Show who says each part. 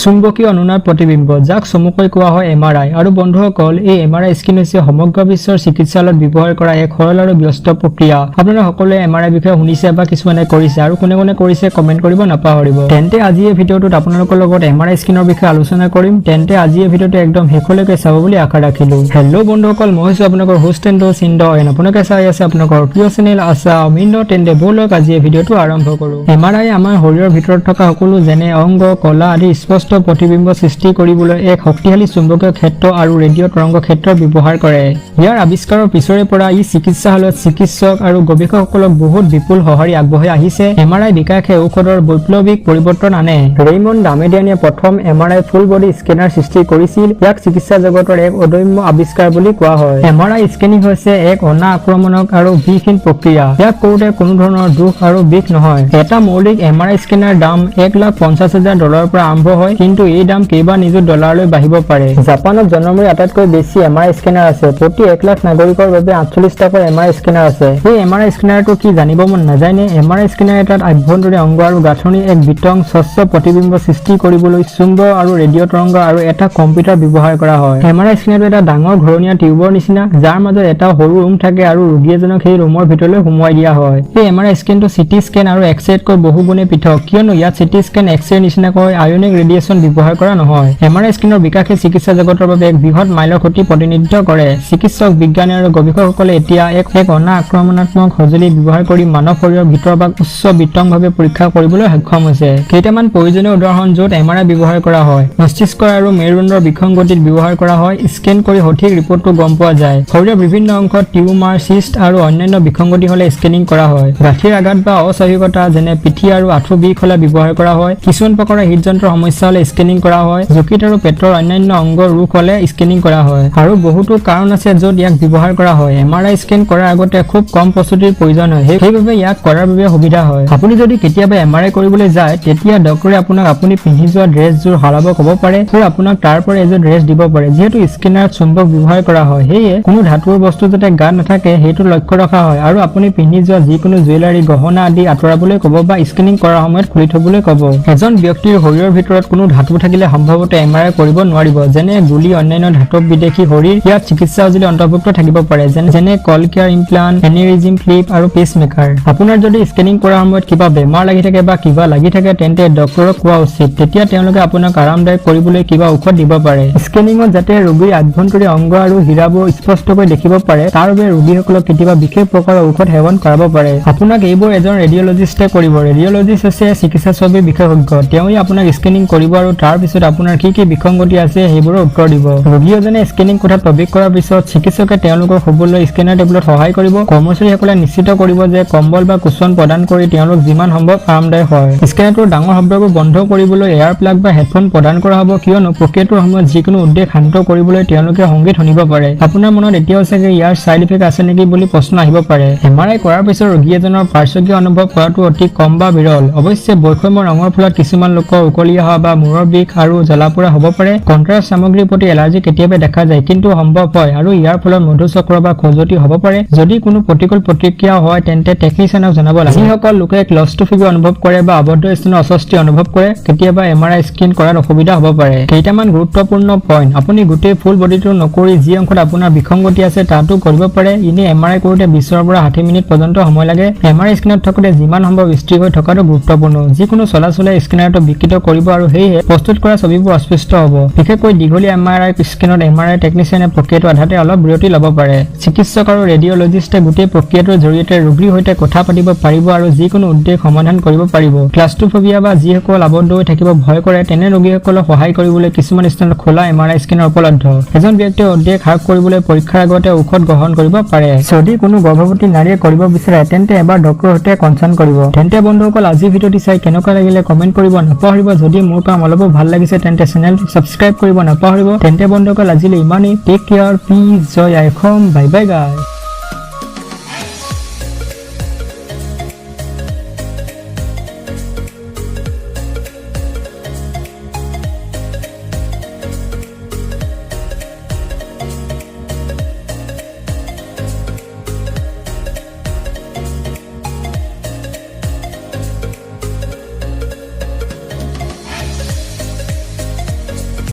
Speaker 1: চুম্বকীয় অনুনাৰ প্ৰতিবিম্ব যাক চমুকৈ কোৱা হয় এমআৰআই আৰু বন্ধুসকল এই এমআৰআই স্ক্ৰীন হৈছে সমগ্ৰ বিশ্বৰ চিকিৎসালয়ত ব্যৱহাৰ কৰা এক সৰল আৰু ব্যস্ত প্ৰক্ৰিয়া। আপোনালোকে সকলোৱে এমআৰআই বিষয়ে শুনিছে বা কিছুমানে কৰিছে আৰু কোনে কোনে কৰিছে কমেন্ট কৰিব নাপাহৰিব। তেন্তে আজি এই ভিডিঅ'টোত আপোনালোকৰ লগত এমআৰআই স্ক্ৰীনৰ বিষয়ে আলোচনা কৰিম। তেন্তে আজি এই ভিডিঅ'টো একদম শেষলৈকে চাব বুলি আশা ৰাখিলো। হেল্ল' বন্ধুসকল, মই হৈছো আপোনালোকৰ হোষ্ট এণ্ড চিন্দ এন আপোনালোকে চাই আছে আপোনালোকৰ প্ৰিয় চেনেল আছামিন। তেন্তে বলক আজি এই ভিডিঅ'টো আৰম্ভ কৰো। এমআৰআই আমাৰ শৰীৰৰ ভিতৰত থকা সকলো যেনে অংগ কলা আদি স্পষ্ট প্ৰতিবিম্ব সৃষ্টি কৰিবলৈ এক শক্তিশালী চুম্বকীয় ক্ষেত্ৰ আৰু ৰেডিঅ' তৰংগ ক্ষেত্ৰ ব্যৱহাৰ কৰে। ইয়াৰ আৱিষ্কাৰৰ পিছৰে পৰা ই চিকিৎসালয়ত চিকিৎসক আৰু গৱেষকসকলক বহুত বিপুল সঁহাৰি আগবঢ়াই আহিছে। এমআৰআই বিকাশে ঔষধৰ বৈপ্লৱিক পৰিৱৰ্তন আনে। ৰেইমণ্ড ডামেডিয়ানে প্ৰথম এমআৰআই ফুল বডি স্কেনাৰ সৃষ্টি কৰিছিল। ইয়াক চিকিৎসা জগতৰ এক অদম্য আৱিষ্কাৰ বুলি কোৱা হয়। এমআৰআই স্কেনিং হৈছে এক অনা আক্ৰমণক আৰু বিষহীন প্ৰক্ৰিয়া। ইয়াক কৰোঁতে কোনো ধৰণৰ দুখ আৰু বিষ নহয়। এটা মৌলিক এমআৰআই স্কেনাৰ দাম $1,50,000 পৰা আৰম্ভ হয়, কিন্তু এই দাম কেইবা নিযুত ডলাৰলৈ বাঢ়িব পাৰে। জাপানত জনমূৰি আটাইতকৈ বেছি এমআৰআই স্কেনাৰ আছে। প্ৰতি 1 লাখ নাগৰিকৰ বাবে 48টাকৈ এমআৰআই স্কেনাৰ আছে। এই এমআৰআই স্কেনাৰটো কি জানিব মন নাযায়নে? এমআৰআই স্কেনাৰ এটাত আভ্যন্তৰীণ অংগ আৰু গাঁথনি এক বিতং স্বচ্ছ প্ৰতিবিম্ব সৃষ্টি কৰিবলৈ চুম্বক আৰু ৰেডিঅ' তৰংগ আৰু এটা কম্পিউটাৰ ব্যৱহাৰ কৰা হয়। এমআৰআই স্কেনাৰটো এটা ডাঙৰ ঘূৰণীয়া টিউবৰ নিচিনা, যাৰ মাজত এটা সৰু ৰুম থাকে আৰু ৰোগী এজনক সেই ৰুমৰ ভিতৰলৈ সোমোৱাই দিয়া হয়। এই এমআৰআই স্কেনটো চিটি স্কেন আৰু এক্স-ৰেতকৈ বহু গুণে পৃথক, কিয়নো ইয়াত চিটি স্কেন এক্স-ৰে নিচিনাকৈ আয়নিক ৰেডিয়েশ্যন ব্যৱহাৰ কৰা নহয়। এমআৰআই স্কেনৰ বিকাশে চিকিৎসা জগতৰ বাবে এক বৃহৎ মাইলৰ খুঁটি প্ৰতিনিধিত্ব কৰে। চিকিৎসক, বিজ্ঞানী আৰু গৱেষকসকলে এতিয়া এক অনা আক্ৰমণাত্মক সঁজুলি ব্যৱহাৰ কৰি মানৱ শৰীৰৰ ভিতৰভাগ উচ্চ বিতংভাৱে পৰীক্ষা কৰিবলৈ সক্ষম হৈছে। কেইটামান প্ৰয়োজনীয় উদাহৰণ য'ত এমআৰআই ব্যৱহাৰ কৰা হয়। মস্তিষ্ক আৰু মেৰুদণ্ডৰ বিসংগতিত ব্যৱহাৰ কৰা হয়। স্কেন কৰি সঠিক ৰিপৰ্টটো গম পোৱা যায়। শৰীৰৰ বিভিন্ন অংশত টিউমাৰ, চিষ্ট আৰু অন্যান্য বিসংগতি হ'লে স্কেনিং কৰা হয়। গাঁঠিৰ আঘাত বা অস্বাভাৱিকতা যেনে পিঠি আৰু আঁঠু বিষ হ'লে ব্যৱহাৰ কৰা হয়। কিছুমান প্ৰকাৰৰ হৃদযন্ত্ৰৰ সমস্যা হ'লে স্কেনিং কৰা হয়। যকৃত আৰু পেটৰ অন্যান্য অংগৰ ৰোগ হ'লে স্কেনিং কৰা হয়। আৰু বহুতো কাৰণ আছে য'ত ইয়াক ব্যৱহাৰ কৰা হয়। এমআৰআই স্কেন কৰাৰ আগতে খুব কম প্ৰস্তুতিৰ প্ৰয়োজন হয়, সেইবাবে ইয়াক কৰাৰ বাবে সুবিধা হয়। আপুনি যদি কেতিয়াবা এমআৰআই কৰিবলৈ যায়, তেতিয়া ডক্টৰে আপোনাক আপুনি পিন্ধি যোৱা ড্ৰেছযোৰ সলাব ক'ব পাৰে আৰু আপোনাক তাৰ পৰা এযোৰ ড্ৰেছ দিব পাৰে। যিহেতু স্কেনাৰত চুম্বক ব্যৱহাৰ কৰা হয়, সেয়ে কোনো ধাতুৰ বস্তু যাতে গাত নাথাকে সেইটো লক্ষ্য ৰখা হয় আৰু আপুনি পিন্ধি যোৱা যিকোনো জুৱেলাৰী, গহনা আদি আঁতৰাবলৈ ক'ব বা স্কেনিং কৰাৰ সময়ত খুলি থবলৈ ক'ব। এজন ব্যক্তিৰ শৰীৰৰ ভিতৰত কোনো ধাতু থাকিলে সম্ভৱতঃ এমআৰআই কৰিব নোৱাৰিব, যেনে গুলি, অন্যান্য ধাতৱ বিদেশী শৰীৰ। ইয়াত চিকিৎসা সঁজুলি অন্তৰ্ভুক্ত থাকিব পাৰে, যেনে কলকিয়াৰ ইমপ্লাণ্ট, এনিৰিজিম ক্লিপ আৰু পেচমেকাৰ। আপোনাৰ যদি স্কেনিং কৰাৰ সময়ত কিবা বেমাৰ লাগি থাকে বা কিবা লাগি থাকে, তেন্তে ডক্টৰক কোৱা উচিত। তেতিয়া তেওঁলোকে আপোনাক আৰামদায়ক কৰিবলৈ কিবা ঔষধ দিব পাৰে। স্কেনিঙত যাতে ৰোগীৰ আভ্যন্তৰীণ অংগ আৰু হীৰাবোৰ স্পষ্টকৈ দেখিব পাৰে, তাৰ বাবে ৰোগীসকলক কেতিয়াবা বিশেষ প্ৰকাৰৰ ঔষধ সেৱন কৰাব পাৰে। আপোনাক এইবোৰ এজন ৰেডিঅ'লজিষ্টে কৰিব। ৰেডিঅ'লজিষ্ট হৈছে চিকিৎসা ছবিৰ বিশেষজ্ঞ। তেওঁই আপোনাক স্কেনিং কৰিব আৰু তাৰ পিছত আপোনাৰ কি বিসংগতি আছে সেইবোৰৰ উত্তৰ দিব। ৰোগী এজনে স্কেনিং কোঠাত প্ৰৱেশ কৰাৰ পিছত চিকিৎসকে তেওঁলোকক শুবলৈ স্কেনাৰ টেবুলত সহায় কৰিব। কৰ্মচাৰীসকলে নিশ্চিত কৰিব যে কম্বল বা কুচন প্ৰদান কৰি তেওঁলোক যিমান সম্ভৱ আৰামদায়ক হয়। স্কেনাৰটোৰ ডাঙৰ শব্দবোৰ বন্ধ কৰিবলৈ এয়াৰ প্লাগ বা হেডফোন প্ৰদান কৰা হ'ব, কিয়নো প্ৰক্ৰিয়াটোৰ সময়ত যিকোনো উদ্বেগ শান্ত কৰিবলৈ তেওঁলোকে সংগীত শুনিব পাৰে। আপোনাৰ মনত এতিয়াও চাগে ইয়াৰ ছাইড ইফেক্ট আছে নেকি বুলি প্ৰশ্ন আহিব পাৰে। এমআৰআই কৰাৰ পিছত ৰোগী এজনৰ পাৰ্শ্বক্ৰিয়া অনুভৱ কৰাটো অতি কম বা বিৰল। অৱশ্যে বৈষম্য ৰঙৰ ফলত কিছুমান লোকৰ উকলি অহা বা মূৰৰ বিষ আৰু জ্বলা-পোৰা হ'ব পাৰে। কণ্ট্ৰাষ্ট সামগ্ৰীৰ প্ৰতি এলাৰ্জি কেতিয়াবা দেখা যায়, কিন্তু সম্ভৱ হয় আৰু ইয়াৰ ফলত মধুচক্ৰ বা খজুৱতি হ'ব পাৰে। যদি কোনো প্ৰতিকূল প্ৰতিক্ৰিয়া হয়, তেন্তে টেকনিচিয়ানক জনাব লাগে। যিসকল লোকে ক্লষ্ট্ৰোফোবিয়া অনুভৱ কৰে বা আবদ্ধ স্থানত অস্বস্তি অনুভৱ কৰে, কেতিয়াবা এমআৰআই স্কেন কৰাত অসুবিধা হ'ব পাৰে। কেইটামান গুৰুত্বপূৰ্ণ পইণ্ট। আপুনি গোটেই ফুল বডিটো নকৰি যি অংশত আপোনাৰ বিসংগতি আছে তাতো কৰিব পাৰে। এনে এমআৰআই কৰোঁতে 20 পৰা 60 মিনিট পৰ্যন্ত সময় লাগে। এমআৰআই স্কেনাৰত থাকোঁতে যিমান সম্ভৱ স্থিৰ হৈ থকাটো গুৰুত্বপূৰ্ণ। যিকোনো চলাচলে স্কেনাৰটো বিকৃত কৰিব আৰু সেয়েহে প্ৰস্তুত কৰা ছবিবোৰ অস্পষ্ট হ'ব। বিশেষকৈ দীঘলীয়া এমআৰআই স্কেনত এমআৰআই টেকনিচিয়ানে প্ৰক্ৰিয়াটো আধাতে অলপ বিৰতি ল'ব পাৰে। চিকিৎসক আৰু ৰেডিঅ'লজিষ্টে গোটেই প্ৰক্ৰিয়াটোৰ জৰিয়তে ৰোগীৰ সৈতে কথা পাতিব পাৰিব আৰু যিকোনো উদ্বেগ সমাধান কৰিব পাৰিব। ক্লাষ্ট্ৰোফোবিয়া বা যিসকল আবদ্ধ হৈ থাকিব ভয় কৰে, তেনে ৰোগীসকলক সহায় কৰিবলৈ কিছুমান স্থানত খোলা এমআৰআই স্কেনাৰ উপলব্ধ। এজন ব্যক্তিয়ে উদ্বেগ হ্ৰাস কৰিবলৈ পৰীক্ষাৰ আগতে ঔষধ গ্ৰহণ কৰিব পাৰে। যদি কোনো গৰ্ভৱতী নাৰীয়ে কৰিব বিচাৰে, তেন্তে এবাৰ ডক্টৰৰ সৈতে কনচাল্ট কৰিব। তেন্তে বন্ধুসকল, আজি ভিডিঅ'টি চাই কেনেকুৱা লাগিলে কমেন্ট কৰিব নাপাহৰিব। যদি মোৰ কাম অলপো ভাল লাগিছে তেন্তে চেনেলটো সাবস্ক্ৰাইব কৰিব নাপাহৰিব। তেন্তে বন্ধুসকল আজিলৈ ইমানেই। টেক কেয়াৰ, পিছ, জয় আই অসম, বাই বাই গাইজ।